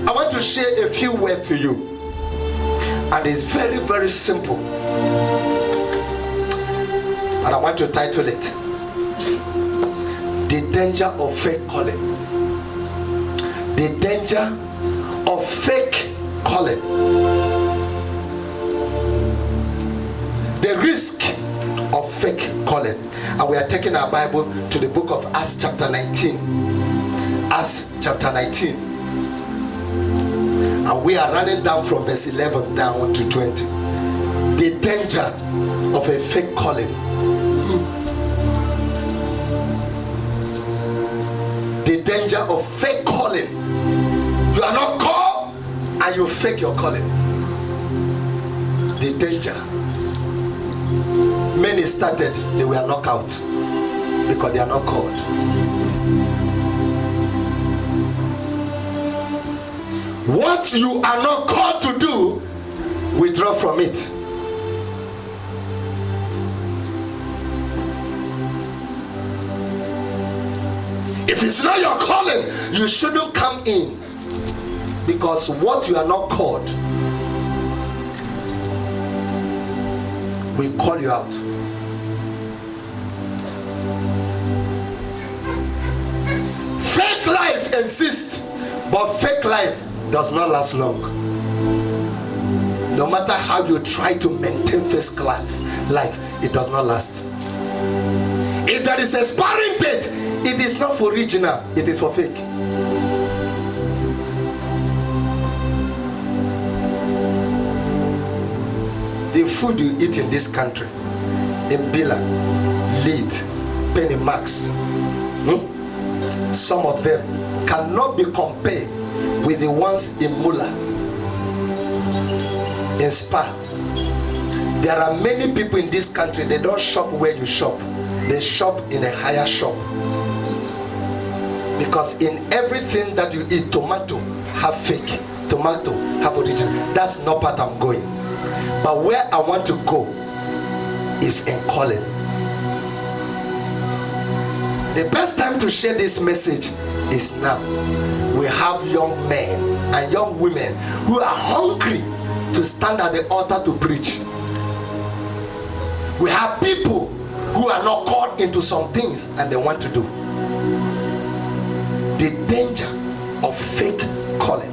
I want to share a few words to you, and it's very, very simple. And I want to title it The Danger of Fake Calling. The danger of fake calling. The risk of fake calling. And we are taking our Bible to the book of Acts chapter 19. Acts chapter 19. And we are running down from verse 11 down to 20. The danger of a fake calling. The danger of fake calling. You are not called and you fake your calling. The danger. Many started, they were knocked out because they are not called. What you are not called to do, withdraw from it. If it's not your calling, you shouldn't come in, because what you are not called, we call you out. Fake life exists, but fake life does not last long. No matter how you try to maintain fake life, it does not last. If there is a expiring date, it is not for original, it is for fake. The food you eat in this country, in Bila, Lead, Penny Max, some of them cannot be compared with the ones in Mula, in Spa. There are many people in this country, they don't shop where you shop, they shop in a higher shop. Because in everything that you eat, tomato have fake, tomato have original. That's not part I'm going. But where I want to go is in calling. The best time to share this message is now. We have young men and young women who are hungry to stand at the altar to preach. We have people who are not called into some things and they want to do. The danger of fake calling.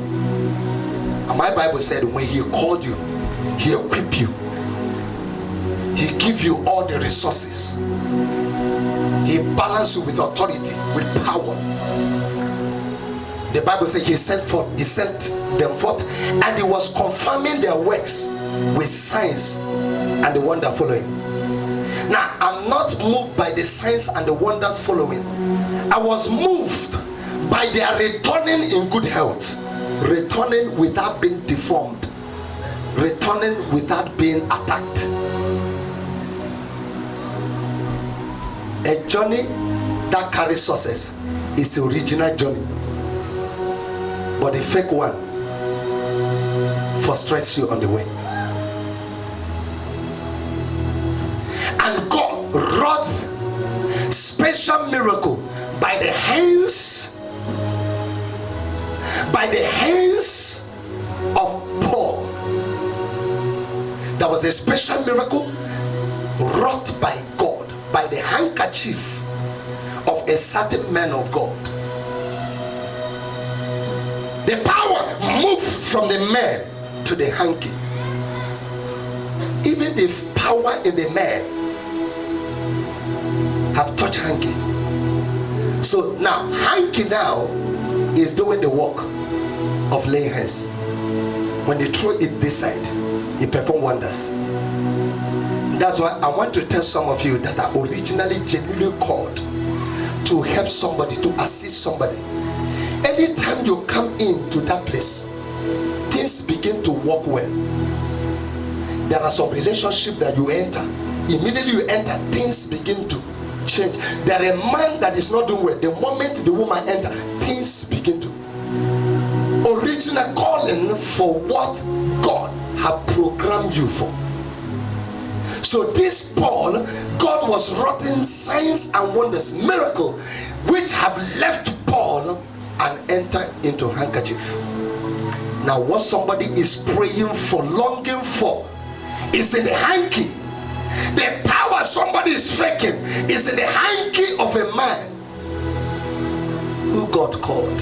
And my Bible said when he called you, he equipped you, he give you all the resources, he balanced you with authority, with power. The Bible says he sent them forth, and he was confirming their works with signs and the wonder following. Now I'm not moved by the signs and the wonders following. I was moved by their returning in good health, returning without being deformed, returning without being attacked. A journey that carries success is the original journey, but the fake one frustrates you on the way. And God wrought special miracle by the hands of Paul. There was a special miracle wrought by God by the handkerchief of a certain man of God. The power moved from the man to the hanky. Even if power in the man have touched hanky. So now hanky now is doing the work of laying hands. When you throw it this side, it performs wonders. That's why I want to tell some of you that are originally genuinely called to help somebody, to assist somebody. Anytime you come into that place, things begin to work well. There are some relationships that you enter. Immediately you enter, things begin to change. There are a man that is not doing well. The moment the woman enter, things begin to. Original calling for what God had programmed you for. So this Paul, God was wrought signs and wonders, miracle, which have left Paul enter into handkerchief. Now what somebody is praying for, longing for, is in the hanky. The power somebody is faking is in the hanky of a man who God called.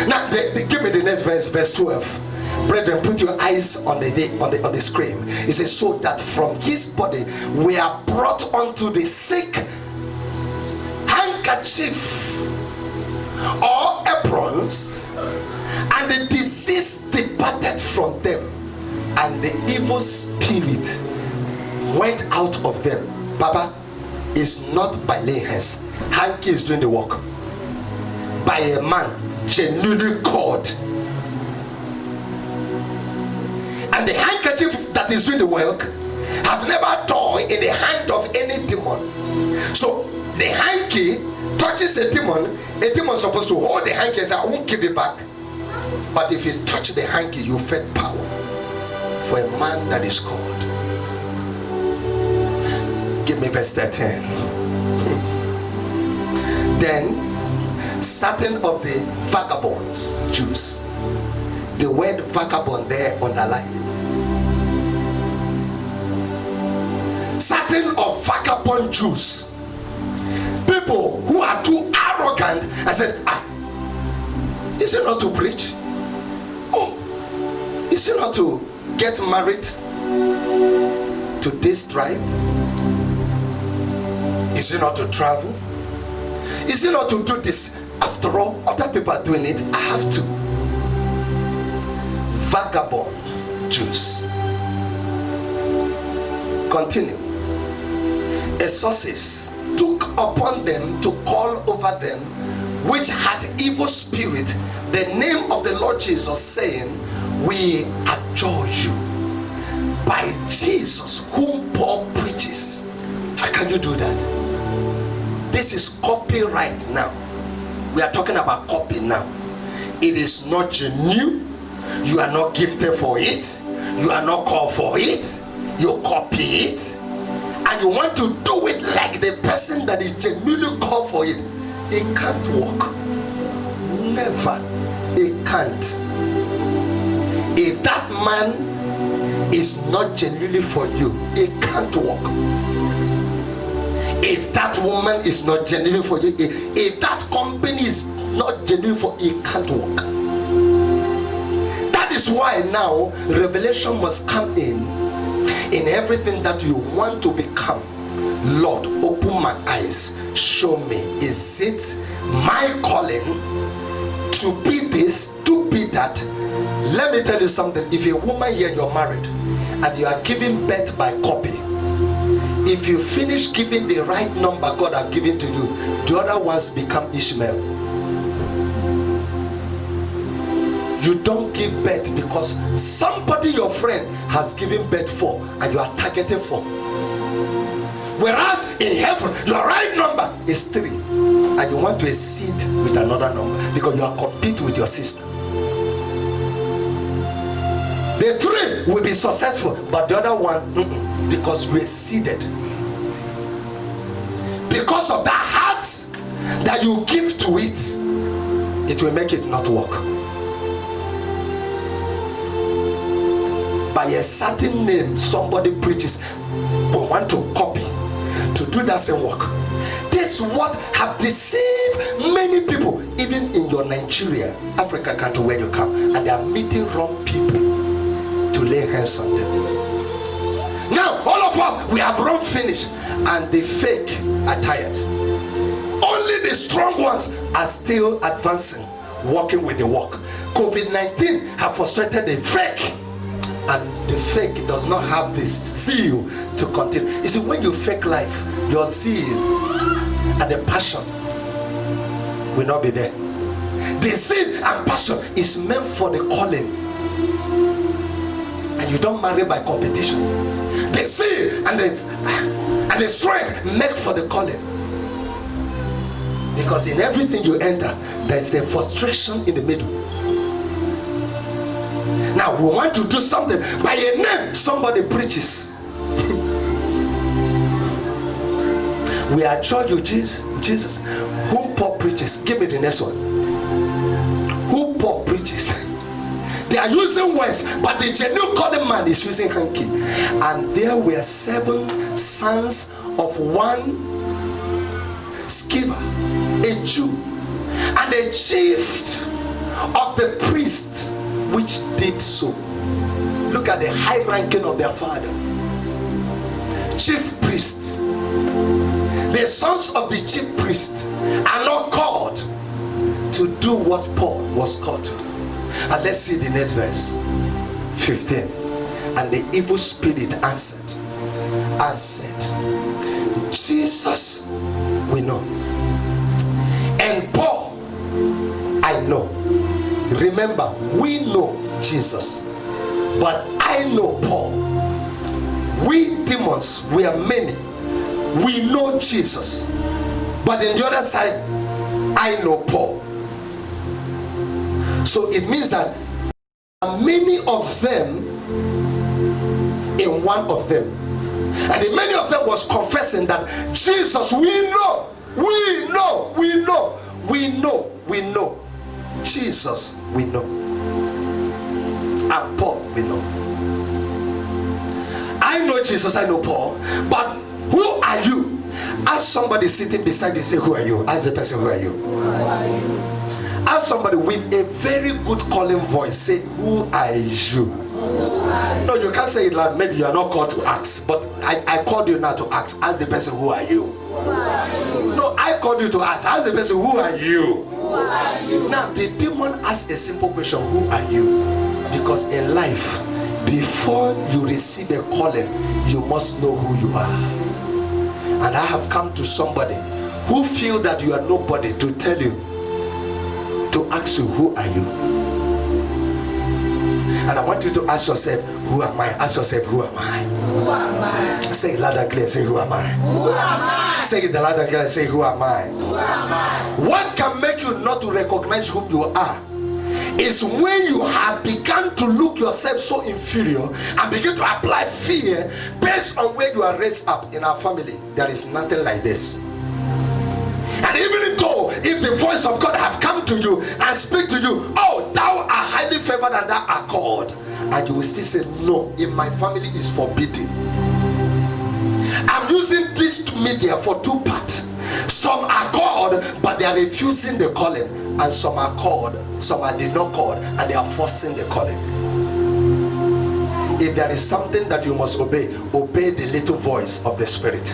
Now give me the next verse 12. Brethren, put your eyes on the screen. It says, so that from his body we are brought unto the sick handkerchief or aprons, and the disease departed from them, and the evil spirit went out of them. Papa, is not by laying hands. Hanky is doing the work by a man genuinely called. And the handkerchief that is doing the work have never torn in the hand of any demon. So the hanky touches a demon is supposed to hold the hanky and say, I won't give it back. But if you touch the hanky, you fed power for a man that is called. Give me verse 13. Then certain of the vagabonds, Jews, the word vagabond there underlined it. Certain of vagabond Jews, people who are too arrogant, I said, is it not to preach? Oh, is it not to get married to this tribe? Is it not to travel? Is it not to do this? After all, other people are doing it. I have to. Vagabond Jews. Continue. A sources took upon them to call over them which had evil spirit the name of the Lord Jesus, saying, we adjure you by Jesus whom Paul preaches. How can you do that? This is copyright now. We are talking about copy now. It is not genuine. You are not gifted for it. You are not called for it. You copy it. And you want to do it like the person that is genuinely called for it. It can't work. Never. It can't. If that man is not genuinely for you, it can't work. If that woman is not genuine for you, if that company is not genuine for you, it can't work. That is why now revelation must come in everything that you want to become. Lord, open my eyes, show me, is it my calling to be this, to be that? Let me tell you something. If a woman here, you're married and you are giving birth by copy, if you finish giving the right number God has given to you, the other ones become Ishmael. You don't give birth because somebody, your friend, has given birth for, and you are targeting for. Whereas in heaven, your right number is 3, and you want to exceed with another number because you are competing with your sister. The 3 will be successful, but the other one, because you exceeded. Because of the heart that you give to it, it will make it not work. By a certain name somebody preaches, we want to copy, to do that same work. This is what have deceived many people, even in your Nigeria, Africa country where you come, and they are meeting wrong people to lay hands on them. Now all of us, we have run finish, and the fake are tired. Only the strong ones are still advancing, working with the work. COVID-19 have frustrated the fake, and the fake does not have this zeal to continue. You see, when you fake life, your zeal and the passion will not be there. The zeal and passion is meant for the calling, and you don't marry by competition. The zeal and the strength make for the calling, because in everything you enter, there is a frustration in the middle. Now we want to do something by a name somebody preaches. We adjure you, Jesus, whom Paul preaches. Give me the next one. Who Paul preaches. They are using words, but the genuine calling man is using hanky. And there were 7 sons of one Sceva, a Jew, and a chief of the priests, which did so. Look at the high ranking of their father. Chief priest. The sons of the chief priest are not called to do what Paul was called to do. And let's see the next verse, 15. And the evil spirit answered and said, Jesus we know, and Paul I know. Remember, we know Jesus, but I know Paul. We demons, we are many. We know Jesus, but in the other side, I know Paul. So it means that many of them in one of them, and the many of them was confessing that Jesus we know, Jesus we know, and Paul we know. I know Jesus, I know Paul, but who are you? Ask somebody sitting beside you, say, who are you? Ask the person, who are you? Ask somebody with a very good calling voice, say, who are you? No, you can't say it loud. Maybe you are not called to ask, but I called you now to ask. Ask the person, who are you? No, I called you to ask. Ask the person, who are you? Now, the demon asks a simple question, who are you? Because in life, before you receive a calling, you must know who you are. And I have come to somebody who feel that you are nobody to tell you, to ask you, who are you? And I want you to ask yourself, who am I? Ask yourself, who am I? Who am I? Say it loud and clear, say, who am I? Who am I? Say it loud and clear, say, who am I? Who am I? What can make you not to recognize whom you are is when you have begun to look yourself so inferior and begin to apply fear based on where you are raised up. In our family, there is nothing like this. And even though if the voice of God have come to you and speak to you, oh, thou art highly favored and thou art called, and you will still say, no, in my family is forbidden. I'm using this media for 2 parts. Some are called, but they are refusing the calling, and some are called, some are not called, and they are forcing the calling. If there is something that you must obey, obey the little voice of the Spirit.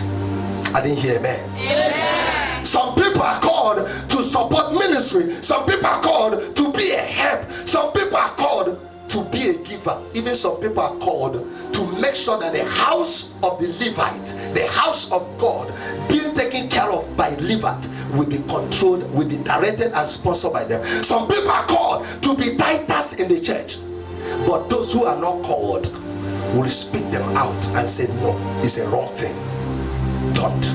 I didn't hear amen. Amen. Some people are called to support ministry. Some people are called to be a help. Some people are called to be a giver. Even some people are called to make sure that the house of the Levite, the house of God, being taken care of by Levite, will be controlled, will be directed and sponsored by them. Some people are called to be titans in the church, but those who are not called will speak them out and say, no, it's a wrong thing. Don't.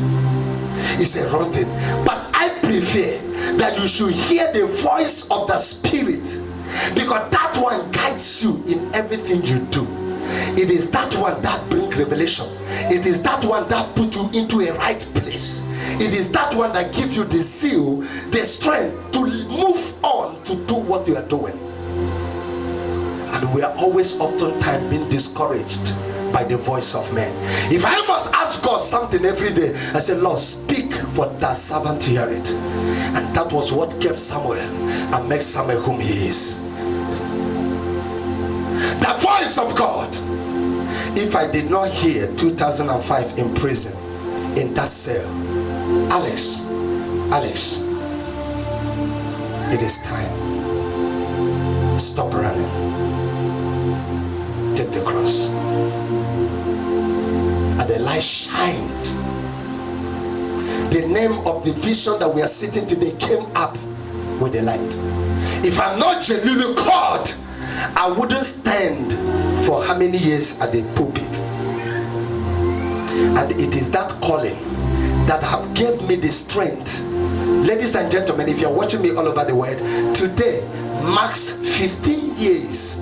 It's a wrong thing. But I prefer that you should hear the voice of the Spirit, because that one guides you in everything you do. It is that one that brings revelation. It is that one that puts you into a right place. It is that one that gives you the zeal, the strength to move on to do what you are doing. And we are always oftentimes being discouraged by the voice of men. If I must ask God something every day, I say, Lord, speak, for thy servant to hear it. And that was what kept Samuel and makes Samuel whom he is. The voice of God. If I did not hear 2005 in prison, in that cell, Alex, it is time. Stop running. Take the cross. And the light shined. The name of the vision that we are sitting today came up with the light. If I'm not genuinely called, I wouldn't stand for how many years at the pulpit. And it is that calling that have given me the strength. Ladies and gentlemen, if you're watching me all over the world, today marks 15 years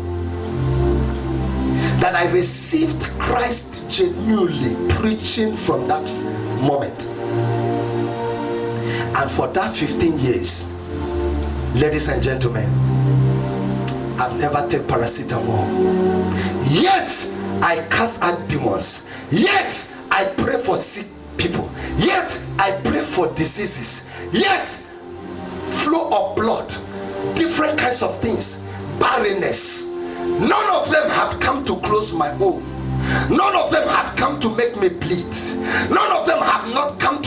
that I received Christ genuinely, preaching from that moment. And for that 15 years, ladies and gentlemen, I've never taken paracetamol. Yet I cast out demons. Yet I pray for sick people. Yet I pray for diseases. Yet flow of blood, different kinds of things, barrenness. None of them have come to close my womb. None of them have come to make me bleed. None of them have not come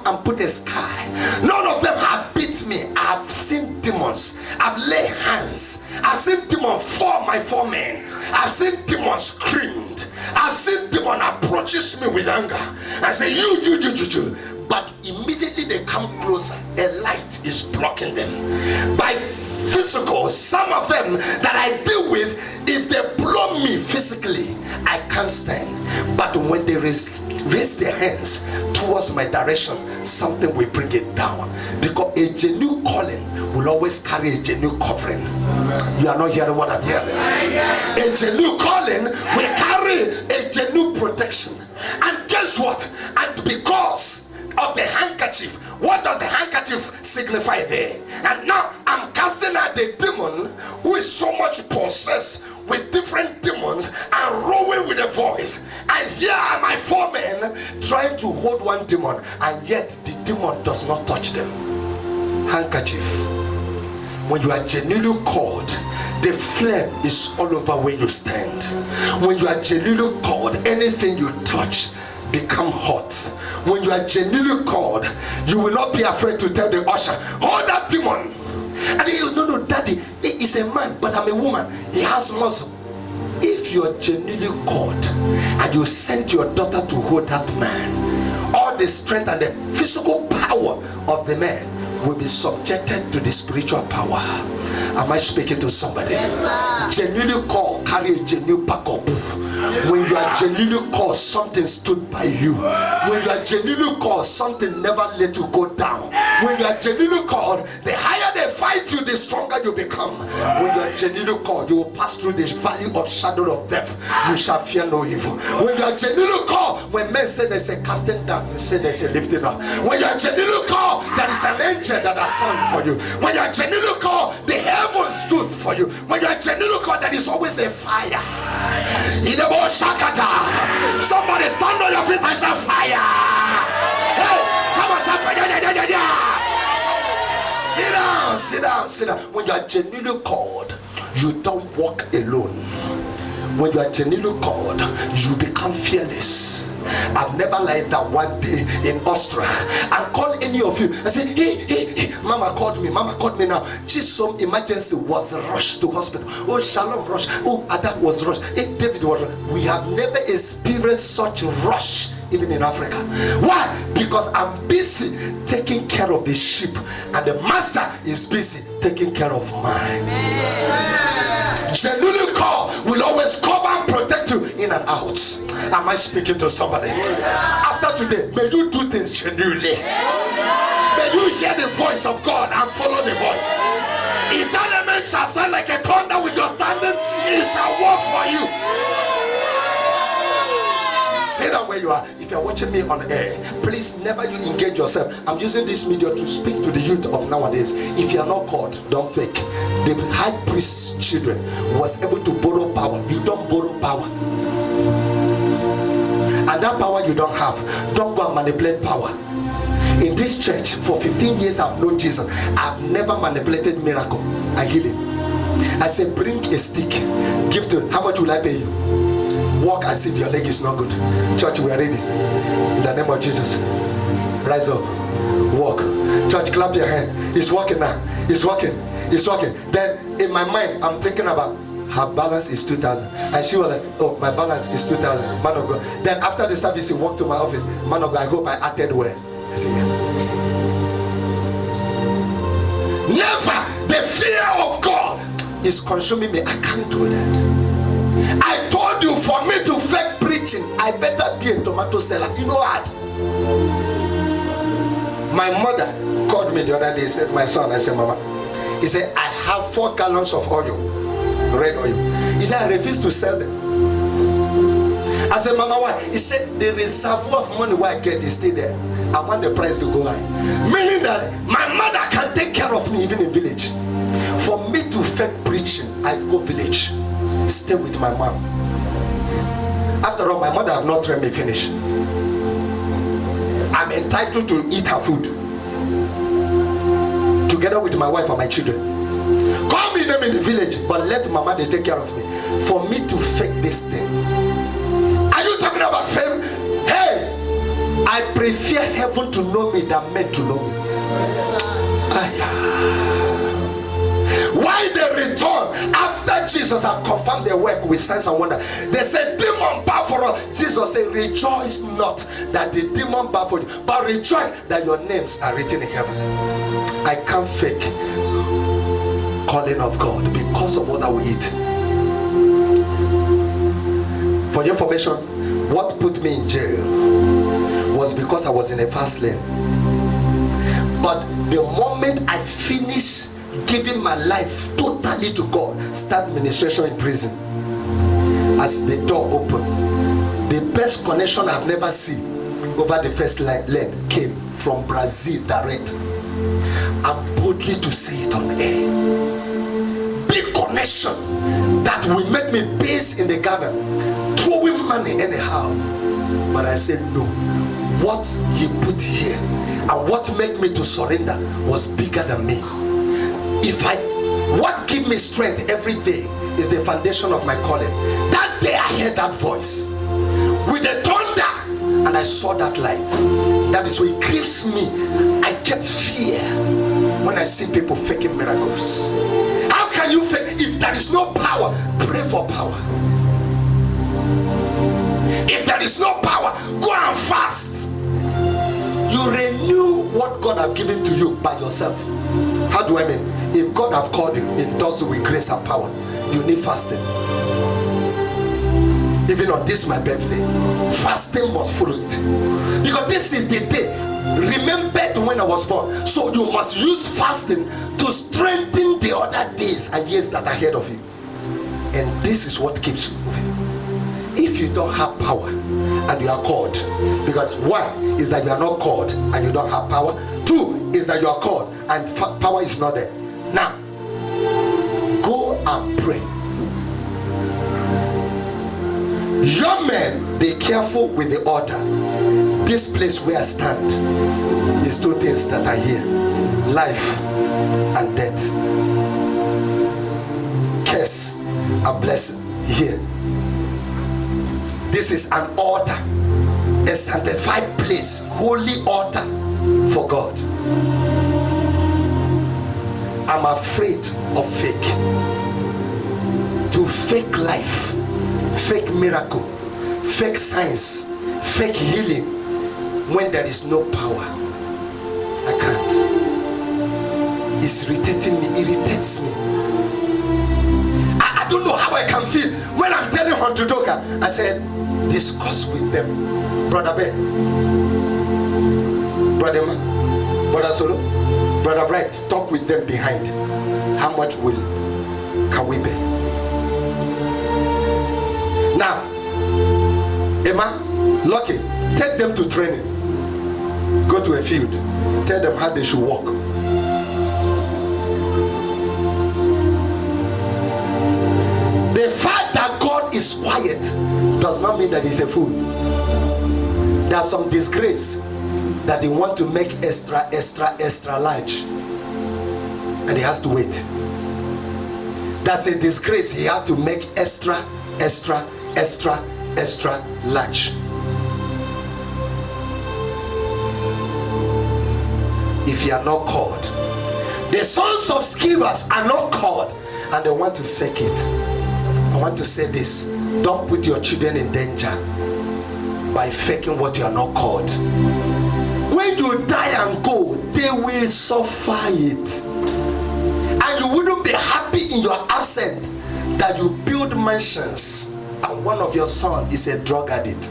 and put a sky. None of them have beat me. I've seen demons. I've laid hands. I've seen demons fall my foremen. I've seen demons screamed. I've seen demon approaches me with anger. I say, you. But immediately they come closer, a light is blocking them. By physical, some of them that I deal with, if they blow me physically, I can't stand. But when they raise their hands towards my direction, something will bring it down. Because a genuine calling will always carry a genuine covering. You are not hearing what I'm hearing. A genuine calling will carry a genuine protection. And guess what? And because of the handkerchief, what does the handkerchief signify there? And now I'm casting out the demon who is so much possessed with different demons and rowing with a voice. And here are my foremen trying to hold one demon, and yet the demon does not touch them. Handkerchief. When you are genuinely called, the flame is all over where you stand. When you are genuinely called, anything you touch become hot. When you are genuinely called, you will not be afraid to tell the usher, hold that demon. And he will, no, daddy, he is a man, but I'm a woman. He has muscle. If you are genuinely called and you send your daughter to hold that man, all the strength and the physical power of the man will be subjected to the spiritual power. Am I speaking to somebody? Yes, genuinely called, carry a genuine backup. When you are genuinely called, something stood by you. When you are genuinely called, something never let you go down. When you are genuinely called, the higher they fight you, the stronger you become. When you are genuinely called, you will pass through the valley of shadow of death. You shall fear no evil. When you are genuinely called, when men say there's a casting down, you say there's a lifting up. When you are genuinely called, there is an angel that has sung for you. When you are genuinely called, the heavens stood for you. When you are genuinely called, there is always a fire. Somebody stand on your feet and shout fire. Hey, come on, shout fire. Sit down. When you are genuinely called, you don't walk alone. When you are genuinely called, you become fearless. I've never liked that one day in Austria. I call any of you and say, hey, mama called me now. Just some emergency was rushed to hospital. Oh, Shalom rush. Oh, Adam was rushed. Hey, David was rushed. We have never experienced such rush even in Africa. Why? Because I'm busy taking care of the sheep and the master is busy taking care of mine. Genuinely call will always cover and protect you in and out. Am I speaking to somebody? After today, may you do things genuinely. May you hear the voice of God and follow the voice. If that element shall sound like a thunder with your standing, it shall work for you. Sit down where you are. If you are watching me on air, please never you engage yourself. I'm using this media to speak to the youth of nowadays. If you are not called, don't fake. The high priest's children was able to borrow power. You don't borrow power. And that power you don't have, don't go and manipulate power. In this church, for 15 years I've known Jesus. I've never manipulated miracle and healing. I say, bring a stick, give to, how much will I pay you? Walk as if your leg is not good. Church, we are ready. In the name of Jesus. Rise up. Walk. Church, clap your hand. It's working now. It's working. Then in my mind, I'm thinking about her balance is 2,000. And she was like, oh, my balance is 2,000. Man of God. Then after the service, he walked to my office. Man of God, I hope I acted well. I said, yeah. Never. The fear of God is consuming me. I can't do that. I told you, for me to fake preaching, I better be a tomato seller. You know what? My mother called me the other day. Said, my son, I said, Mama. He said, I have 4 gallons of oil, red oil. He said, I refuse to sell them. I I said, Mama, why? He said, the reservoir of money where I get is still there. I want the price to go high. Meaning that my mother can take care of me even in village. For me to fake preaching, I go village. Stay with my mom. After all, my mother have not trained me finish. I'm entitled to eat her food together with my wife and my children. Call me them in the village, but let mama they take care of me. For me to fake this thing. Are you talking about fame? Hey, I prefer heaven to know me than men to know me. Why they return after Jesus have confirmed their work with signs and wonder? They said, demon bow for us. Jesus said, rejoice not that the demon bow for you, but rejoice that your names are written in heaven. I can't fake calling of God because of what I will eat. For your information, what put me in jail was because I was in a fast lane. But the moment I finished giving my life totally to God, start ministration in prison, as the door opened, the best connection I've never seen over the first lane came from Brazil direct. I'm boldly to say it on air. Big connection that will make me base in the garden, throwing money anyhow. But I said no. What he put here and what made me to surrender was bigger than me. What give me strength every day is the foundation of my calling. That day I heard that voice with the thunder and I saw that light. That is what grieves me. I get fear when I see people faking miracles. How can you fake? If there is no power, pray for power. If there is no power, go and fast. You renew what God have given to you by yourself. How do I mean? If God have called you, endorsed you with grace and power, you need fasting. Even on this my birthday, fasting must follow it. Because this is the day remembered when I was born. So you must use fasting to strengthen the other days and years that are ahead of you. And this is what keeps you moving. If you don't have power and you are called, because one is that you are not called and you don't have power. Two is that you are called and power is not there. Now, go and pray. Young men, be careful with the altar. This place where I stand is two things that are here: life and death, curse and blessing here. This is an altar, a sanctified place, holy altar for God. I'm afraid of fake. To fake life, fake miracle, fake science, fake healing when there is no power. I can't. It's irritating me, irritates me. I don't know how I can feel when I'm telling Hontudoka. I said, discuss with them. Brother Ben, Brother Ma, Brother Solo, Brother Bright, talk with them behind. How much can we pay? Now, Emma, Lucky, take them to training. Go to a field. Tell them how they should walk. The fact that God is quiet does not mean that he's a fool. There's some disgrace that he want to make extra large, and he has to wait. That's a disgrace he had to make extra large. If you are not called, the sons of Scevas are not called, and they want to fake it. I want to say this: don't put your children in danger by faking what you are not called. When you die and go, they will suffer it, and you wouldn't be happy in your absence that you build mansions and one of your sons is a drug addict.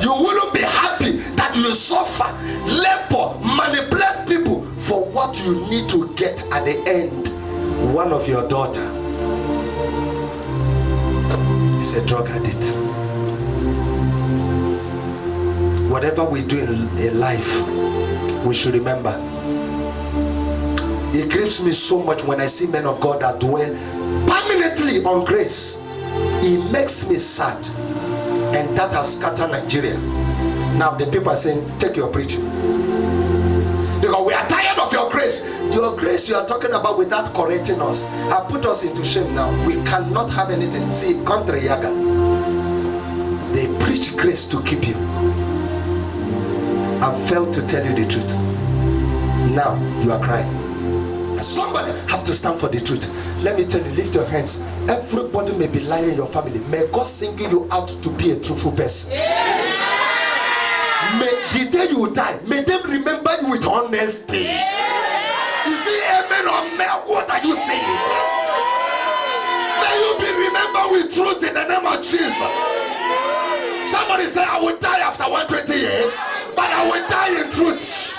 You wouldn't be happy that you suffer, labor, manipulate people for what you need to get at the end. One of your daughter He's a drug addict. Whatever we do in life, we should remember. It grieves me so much when I see men of God that dwell permanently on grace. It makes me sad, and that has scattered Nigeria. Now the people are saying, take your preaching, because we are tired of your grace. Your grace you are talking about without correcting us have put us into shame. Now we cannot have anything. See, country yaga, they preach grace to keep you. I failed to tell you the truth. Now you are crying. Somebody have to stand for the truth. Let me tell you, lift your hands. Everybody may be lying in your family. May God single you out to be a truthful person. Yeah. May the day you die, may them remember you with honesty. Yeah. You see, amen or amen, what are you saying? May you be remembered with truth in the name of Jesus. Somebody say, I will die after 120 years, but I will die in truth.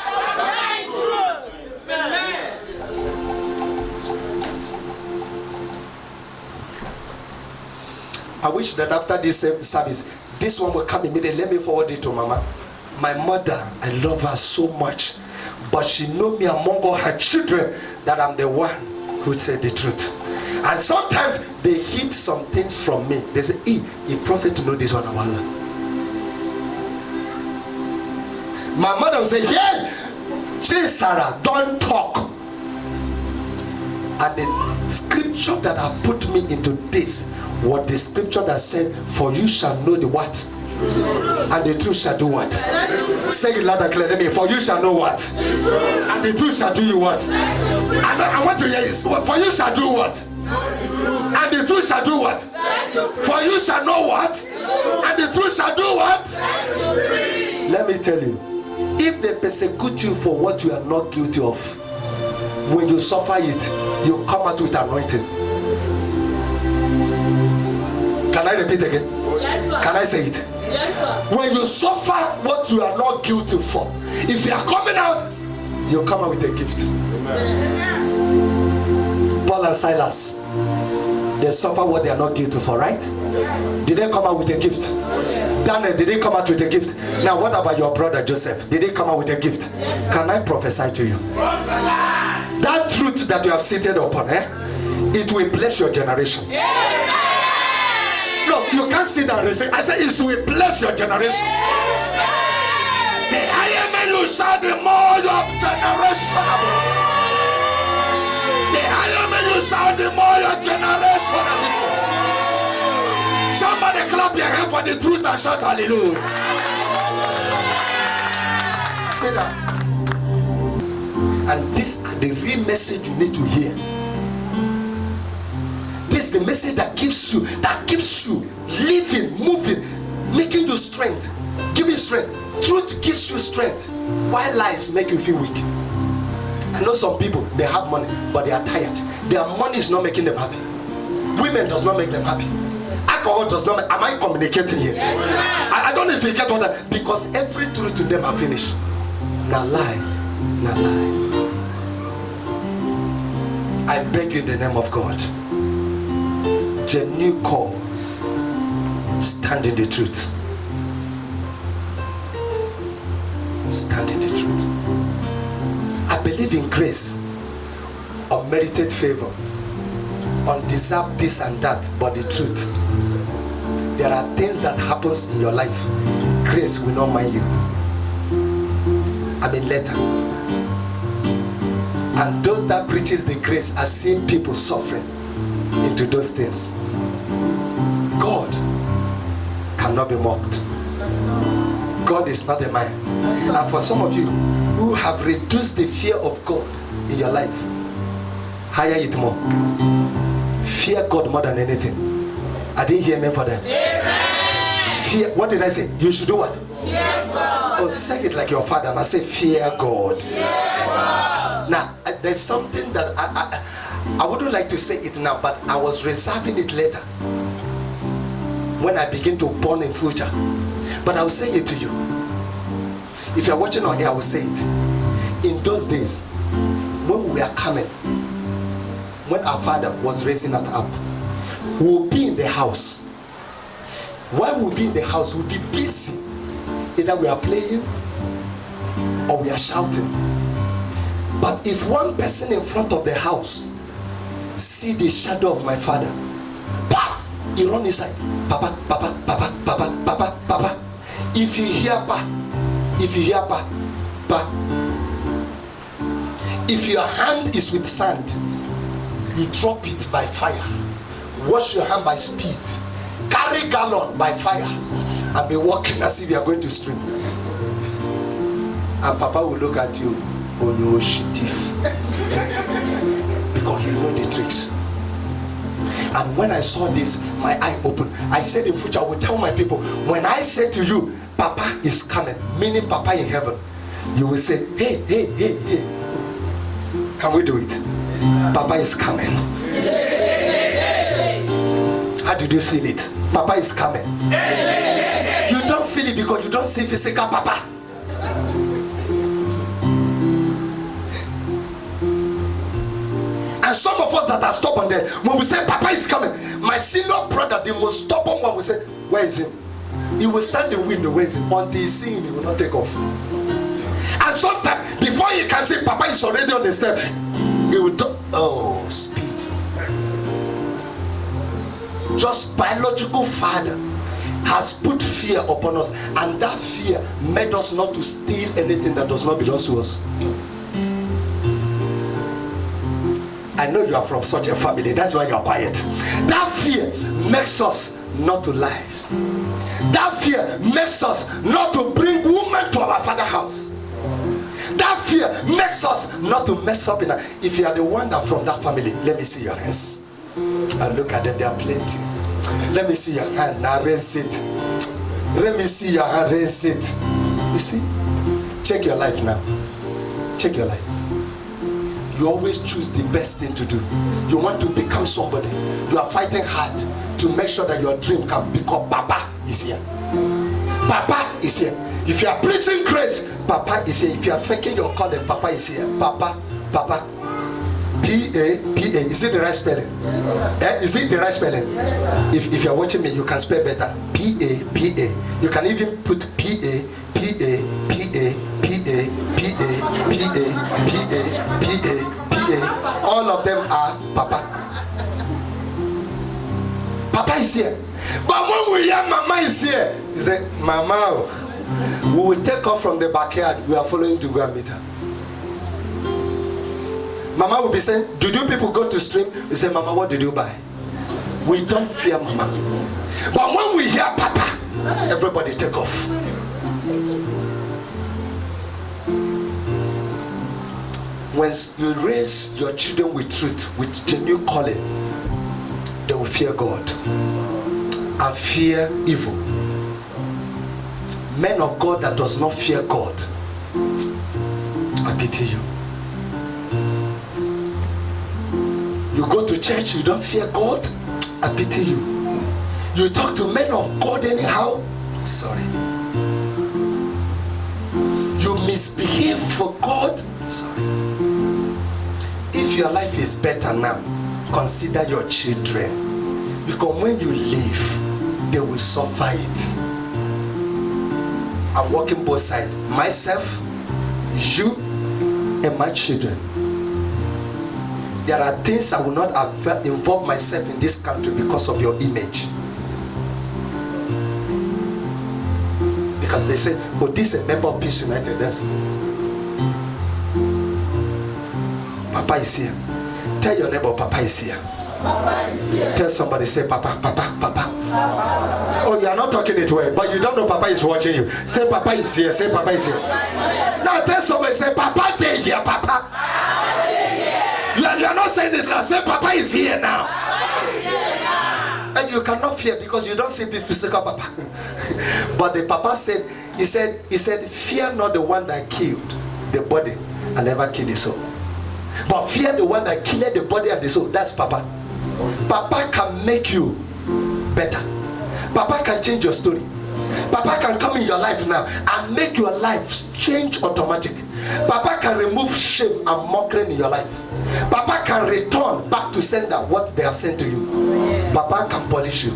I wish that after this service, this one will come immediately. Let me forward it to Mama. My mother, I love her so much, but she knows me among all her children that I'm the one who said the truth. And sometimes they hid some things from me. They say, a prophet to know this one. My mother will say, yeah, say, Sarah, don't talk. And the scripture that have put me into this, what the scripture that said, for you shall know the what? And the truth shall do what? Say it loud and clear. Let me. For you shall know what? And the truth shall do you what? I want to hear this. For you shall do what? And the truth shall do what? For you shall know what? And the truth shall do what? Let me tell you, if they persecute you for what you are not guilty of, when you suffer it, you come out with anointing. Can I repeat again? Yes, sir. Can I say it? Yes, sir. When you suffer what you are not guilty for, if you are coming out, you come out with a gift. Amen. Paul and Silas, they suffer what they are not guilty for, right? Yes. Did they come out with a gift? Yes. Daniel, did they come out with a gift? Yes. Now what about your brother Joseph? Did they come out with a gift? Yes, can I prophesy to you? Prophesy. That truth that you have seated upon, it will bless your generation. Yes. No, you can't sit down and say, I say it will bless your generation. The higher men you shall, the more your generation is. The higher men you shall, the more your generation is lifted. Somebody clap your hand for the truth and shout hallelujah. Sit down. And this is the real message you need to hear. This is the message that keeps you living, moving, making you strength, giving strength. Truth gives you strength, while lies make you feel weak. I know some people, they have money, but they are tired. Their money is not making them happy. Women does not make them happy. Alcohol does not. Am I communicating here? Yes, I don't know if you get what I, because every truth to them are finished. Now lie. I beg you in the name of God, genuine call, stand in the truth. Stand in the truth. I believe in grace, unmerited favor, undeserved this and that, but the truth. There are things that happens in your life, grace will not mind you. I mean letter. And those that preaches the grace are seeing people suffering into those things. God cannot be mocked. God is not a man. And for some of you who have reduced the fear of God in your life, higher it more. Fear God more than anything. I didn't hear amen for that. Amen. Fear. What did I say? You should do what? Fear God. Oh, say it like your father. And I say fear God. Fear God. Now, there's something that I wouldn't like to say it now, but I was reserving it later when I begin to born in future. But I will say it to you. If you are watching on here, I will say it. In those days, when we were coming, when our father was raising us up, we will be in the house. While we'll be in the house, we'll be busy. Either we are playing or we are shouting. But if one person in front of the house see the shadow of my father, he run inside. Papa, papa, papa, papa, papa, papa. If you hear pa, if you hear pa, pa. If your hand is with sand, you drop it by fire. Wash your hand by speed. Carry gallon by fire and be walking as if you are going to stream. And Papa will look at you, oh no, thief. Because you know the tricks. And when I saw this, my eye opened. I said in future, I will tell my people, when I say to you, Papa is coming, meaning Papa in heaven, you will say, hey, hey, hey, hey. Can we do it? Papa is coming. How did you feel it? Papa is coming. You don't feel it because you don't see physical Papa. And some of us that are stubborn there, when we say Papa is coming, my senior brother, the most stubborn one, will say, where is him? He will stand in the window, where is him? Until he see him, he will not take off. And sometimes, before he can say Papa is already on the step, he will talk. Oh, speed. Just biological father has put fear upon us, and that fear made us not to steal anything that does not belong to us. I know you are from such a family, that's why you are quiet. That fear makes us not to lie. That fear makes us not to bring women to our father's house. That fear makes us not to mess up in. If you are the one that from that family, let me see your hands. And look at them, they are plenty. Let me see your hand, now raise it. Let me see your hand, raise it. You see? Check your life now. Check your life. You always choose the best thing to do. You want to become somebody. You are fighting hard to make sure that your dream can become. Papa is here. Papa is here. If you are preaching grace, Papa is here. If you are faking your calling, Papa is here. Papa, Papa. P-A-P-A. Is it the right spelling? Yes, is it the right spelling? Yes, if you are watching me, you can spell better. P-A-P-A. You can even put P-A, P-A, P-A, P-A, P-A, P-A, P-A, P-A, P-A. All of them are Papa. Papa is here. But when we hear Mama is here, he said, Mama, we will take off from the backyard. We are following to go and meet her. Mama will be saying, did you people go to stream? We say, Mama, what did you buy? We don't fear Mama. But when we hear Papa, everybody take off. When you raise your children with truth, with genuine calling, they will fear God and fear evil. Men of God that does not fear God, I pity you. You go to church, you don't fear God, I pity you. You talk to men of God anyhow, sorry. You misbehave for God, sorry. If your life is better now, consider your children. Because when you leave, they will suffer it. I'm working both sides. Myself, you, and my children. There are things I will not involve myself in this country because of your image. Because they say, oh, this is a member of Peace United. That's Papa is here. Tell your neighbor, Papa is here. Papa is here. Tell somebody, say, Papa, Papa, Papa. Papa. Oh, you are not talking it well, but you don't know Papa is watching you. Say, Papa is here. Say, Papa is here. Now tell somebody, say, Papa, they here, Papa. You are not saying it now. Say, Papa is here now. And you cannot fear because you don't see the physical Papa. But the Papa said, he said, fear not the one that killed the body and never killed the soul. But fear the one that killed the body and the soul. That's Papa. Papa can make you better. Papa can change your story. Papa can come in your life now and make your life change automatically. Papa can remove shame and mockery in your life. Papa can return back to sender what they have sent to you. Papa can polish you.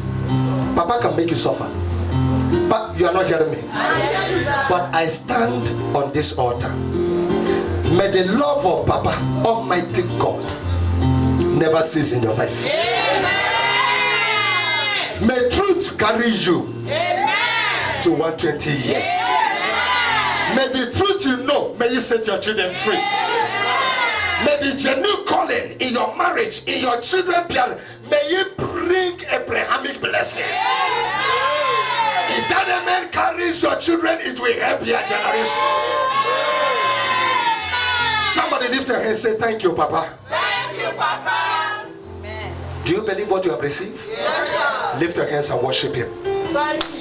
Papa Papa can make you suffer. But you are not hearing me. But I stand on this altar. May the love of Papa, Almighty God, never cease in your life. Amen. May truth carry you to 120 years. Amen. May the truth you know, may you set your children free. Amen. May the genuine calling in your marriage, in your children, may you bring Abrahamic blessing. Amen. If that amen carries your children, it will help your generation. Somebody lift your hand and say, thank you, Papa. Thank you, Papa. Do you believe what you have received? Yes, sir. Lift your hands and worship him. Thank you.